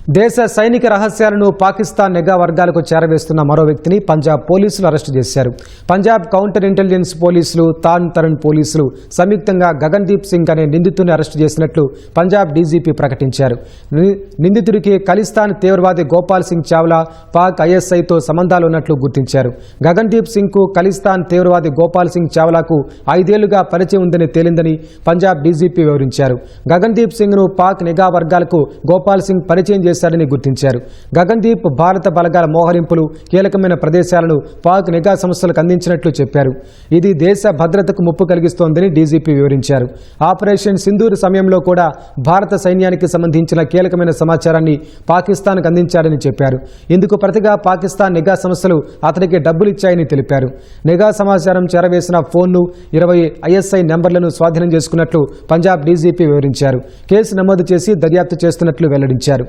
దేశ సైనిక రహస్యాలను పాకిస్తాన్ నిఘా వర్గాలకు చేరవేస్తున్న మరో వ్యక్తిని పంజాబ్ పోలీసులు అరెస్టు చేశారు. పంజాబ్ కౌంటర్ ఇంటెలిజెన్స్ పోలీసులు, తాన్ తరణ్ పోలీసులు సంయుక్తంగా గగన్దీప్ సింగ్ అనే నిందితుడిని అరెస్టు చేసినట్లు పంజాబ్ డీజీపీ ప్రకటించారు. నిందితుడికి ఖలిస్తాన్ తీవ్రవాది గోపాల్ సింగ్ చావ్లా పాక్ ఐఎస్ఐతో సంబంధాలు ఉన్నట్లు గుర్తించారు. గగన్దీప్ సింగ్కు ఖలిస్తాన్ తీవ్రవాది గోపాల్ సింగ్ చావ్లాకు 5 ఏళ్లుగా పరిచయం ఉందని తేలిందని పంజాబ్ డీజీపీ వివరించారు. గగన్దీప్ సింగ్ను పాక్ నిఘా వర్గాలకు గోపాల్ సింగ్ పరిచయం చేశారని గుర్తించారు. గగన్దీప్ భారత బలగాల మోహరింపులు, కీలకమైన ప్రదేశాలను పాక్ నిఘా సంస్థలకు అందించినట్లు చెప్పారు. ఇది దేశ భద్రతకు ముప్పు కలిగిస్తోందని డీజీపీ వివరించారు. ఆపరేషన్ సింధూర్ సమయంలో కూడా భారత సైన్యానికి సంబంధించిన కీలకమైన సమాచారాన్ని పాకిస్తాన్కు అందించారని చెప్పారు. ఇందుకు ప్రతిగా పాకిస్తాన్ నిఘా సంస్థలు అతడికి డబ్బులిచ్చాయని తెలిపారు. నిఘా సమాచారం చేరవేసిన ఫోన్ను, 20 ఐఎస్ఐ నెంబర్లను స్వాధీనం చేసుకున్నట్లు పంజాబ్ డీజీపీ వివరించారు. కేసు నమోదు చేసి దర్యాప్తు చేస్తున్నట్లు వెల్లడించారు.